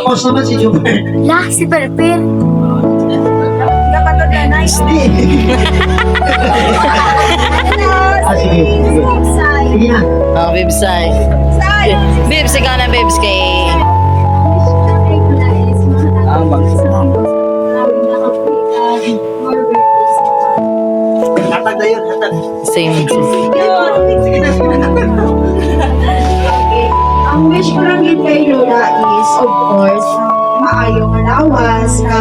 Focus naman si Jubert. Lah, si Perper. Kapatid na nice. Sige. Sige na. Oh, Bibs ay. Bibs, ikaw na Bibs kay... Hatag na yun, hatag. Same. Sige na. Ang wish ko lang yun kay Lola is, of course, maayong alawas na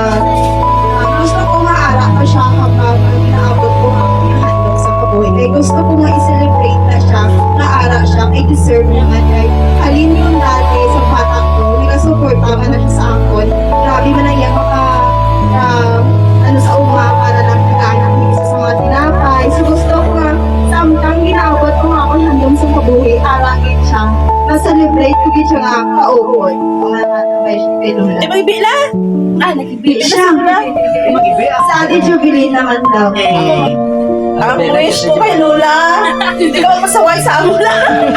gusto ko maara pa siya kapag inaabot ko ang handog sa kabuhay. Kaya gusto ko nga i-celebrate na siya, naara siya, kay deserve naman. Like, halin yung dati sa bata ko, nagasupport naman na siya sa akon. Grabe man na yan ano sa uma para lang nag-anak niya isa sa mga tinapay. So gusto ko nga, samtang ginaabot ko nga ako handog sa kabuhay, arangin siya. Na-celebrate ko din siya nga kaubod. Mga may kay Lola. Di ba ibila? Ah, nag-ibila Siya. Sa atin jubilee naman daw. Ang wish ko kay Lola, hindi ka masaway sa amo lang.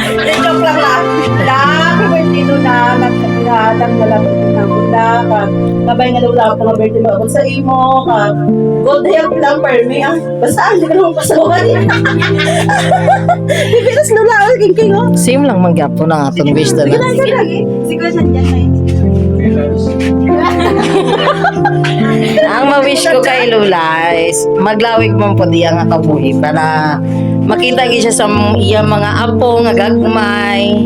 Hindi, joke lang lang. Happy birthday Lola, nagkakilatan mo lang ito ng Lola. Kabay nga Lola, ako ng birthday mo ako sa imo. Good health lang, permi. Basta, hindi ka naman pasawagan. Ibilas Lola, king king oh. Same lang magyapo ng atong wish na lang. Siguro siya dyan na yun. Ang ma-wish ko kay Lola is maglawig man po diya nga kabuhi para makita gi siya sa iya mga apo nga gagmay.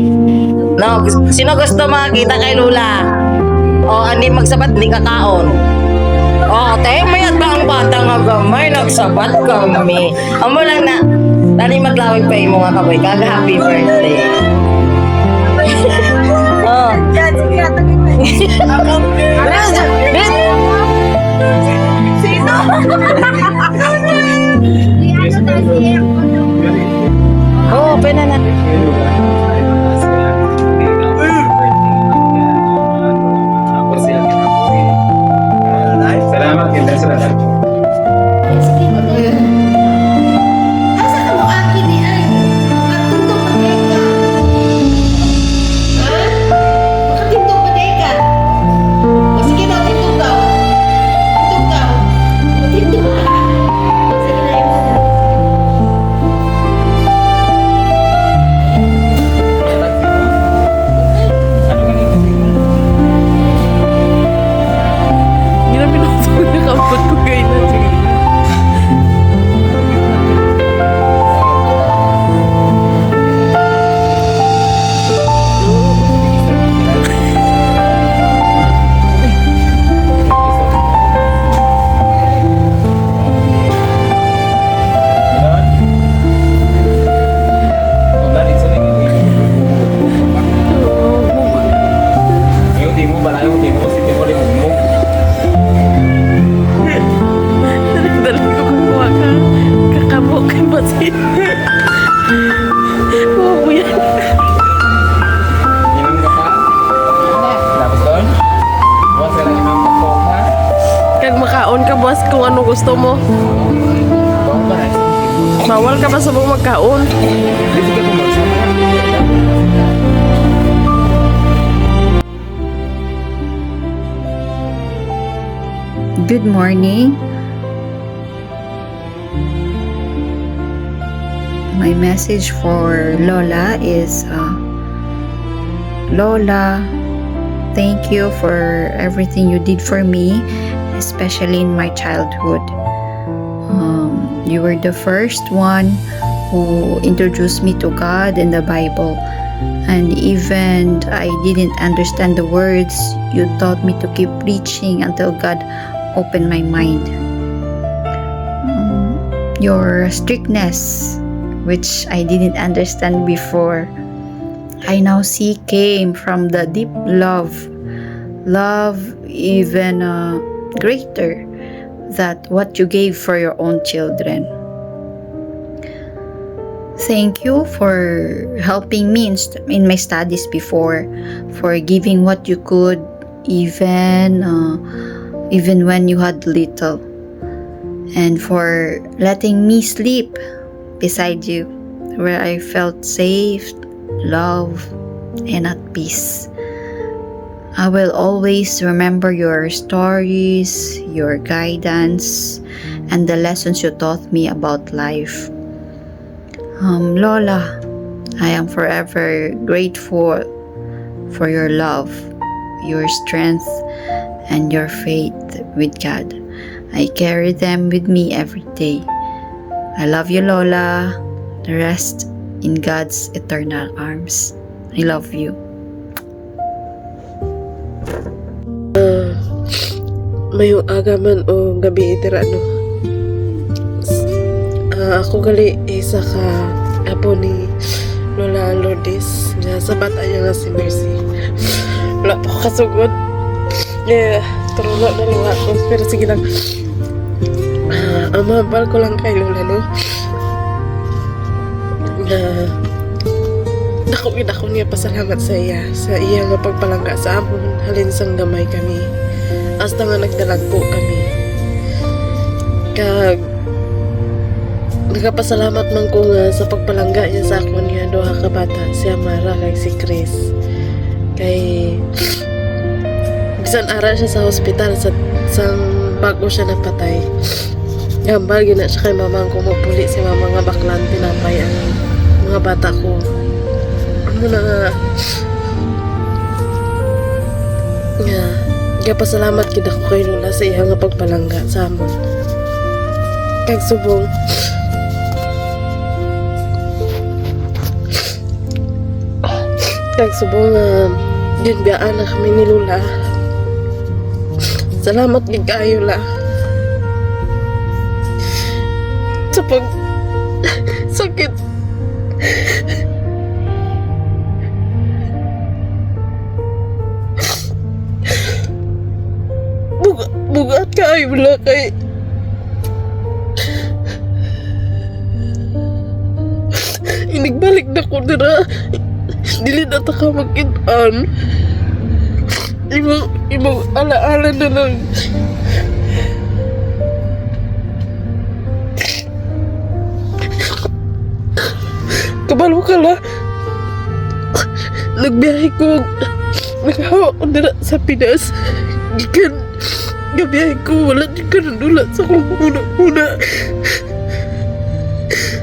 No, sino gusto makita kay Lola? O ani magsabat ni kakaon. Oh, tayo may ba ang bata nga gamay nagsabat kami. Amo lang na tani maglawig pa imo nga kabuhi kag happy birthday. Oh. Yan, sige na Sino? Oh, open na. Salamat kita salamat. Asa ka mo aki di ay? Makatundok pa ka. Ha? Makatundok pa ka. O sige daw, tindog daw. Tindog daw. Tindog ka. Sige na yun. Hindi na pinapagod na kapot ko kayo na. Sige. Dali ko kumuha ka. Kakabo kay Basit. Oo, yan. Kag makaon ka, boss, kung ano gusto mo. Bawal ka ba sa mong magkaon? Good morning. My message for Lola is Lola, thank you for everything you did for me, especially in my childhood. You were the first one who introduced me to God and the Bible. And even I didn't understand the words, you taught me to keep preaching until God opened my mind. Your strictness, which I didn't understand before, I now see came from the deep love even greater that what you gave for your own children. Thank you for helping me in my studies before, for giving what you could even when you had little, and for letting me sleep beside you where I felt safe, loved, and at peace. I will always remember your stories, your guidance, and the lessons you taught me about life. Lola, I am forever grateful for your love, your strength, and your faith with God. I carry them with me every day. I love you, Lola. Rest in God's eternal arms. I love you. Mayong aga man o gabi itira no. Ako gali isa ka apo ni Lola Lourdes nga sa bata niya nga si Mercy. Wala pa ko kasugod. Turulo na luha ko. Pero sige lang. Amabal ko lang kay Lola no. Dako niya pasalamat sa iya nga pagpalangga sa amon halin sang gamay kami. Hasta nga nagdalagpo kami. Kag nagapasalamat man ko nga sa pagpalangga niya sa akon nga duha ka bata, si Amara kag si Chris. Kay bisan ara siya sa hospital sang bago siya napatay. Gambal gina siya kay mamang ko mapuli si mama nga baklan tinapay ang mga bata ko. Ano na nga pasalamat gid ako kay Lola sa iya nga pagpalangga sa amon. Kag subong ginbiyaan na kami ni Lola. Salamat gid kaayo la. Sa pag sakit bugat kaayo la kay inigbalik na ko dira. Dili na ta ka magkitaan. Imong alaala na lang. Kabalo ka la. Nagbiyahe ko. Naghawa ko dira sa Pinas. Gikan gabiyahe ko. Wala di ka nanula sa kong una-una.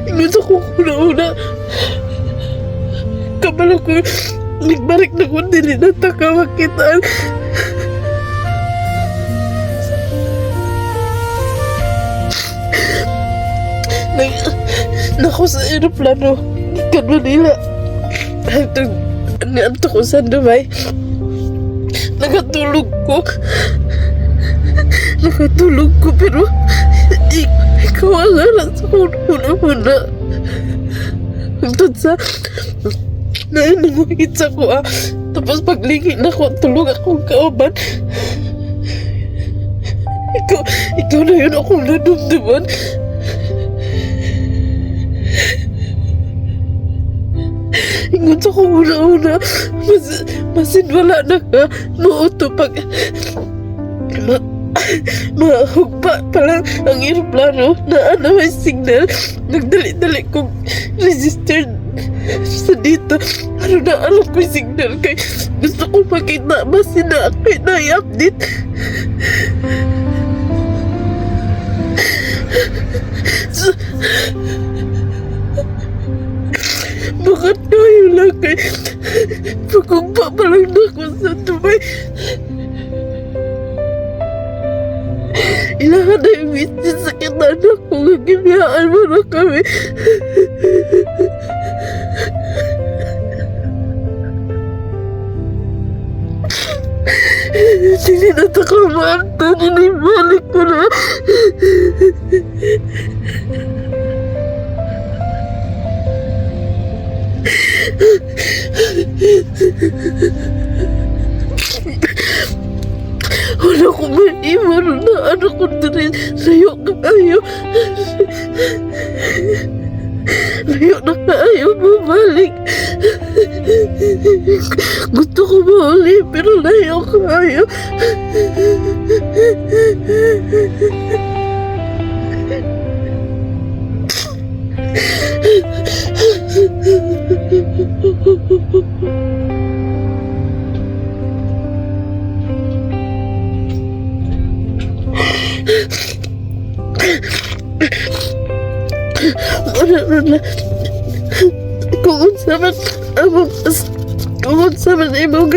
Ingon sa kong una-una. Kabalo ko, nagbalik na ko, dili na takamakitaan. Nako sa aeroplano, ikan Manila. Nianto ko sa Dubai. Nakatulog ko, pero ikaw ang alas ko una-una. Hangtod sa nanungit sa ko tapos paglingi na ko tulog akong kauban. Ikaw na yun akong nadumduman. Ingon sa ko una-una masin wala na ka mauto pag mahugpa pa lang ang aeroplano na may signal. Nagdali-dali kong registered sa dito. Ano na alam ko yung signal kay gusto ko makita masin na ako na i-update. Bakit kayo lang kay pagkumpa pa lang na ako sa Dubai. Ilahan na yung witness sa kitanak ko nga gimiyaan mo na kami. Hindi na takamaan to, ninibalik ko na. Wala ko maiwan na anak ko din. Layo na kayo. Layo na kayo bumalik. Gusto ko mauli pero layo kayo. Una kung unsa man imo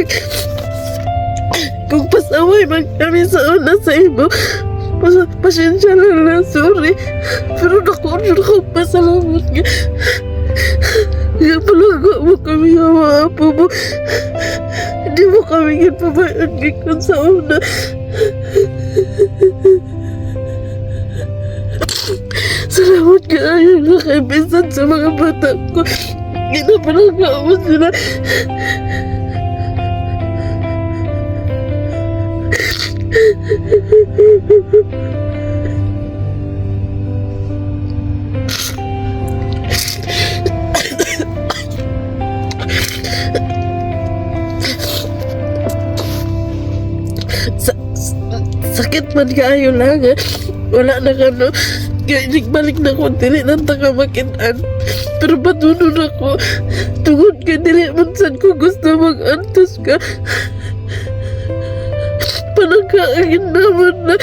kung pasaway man kami sa una sa imo, pasensya na, sorry. Pero naku pasalamat nga. Nga palaga mo kami nga mga apo mo. Hindi mo kami ginpabayaan gikon sa una. Salamat ka ayaw na kay Bisan sa mga bata ko. Ginapalaga mo sila. Sakit man kaayo lang wala na kano kaya nagbalik na ko dili nang takamakitaan pero patunon ako tungod ka dili man sad ko gusto mag-antos ka panagkaagin naman na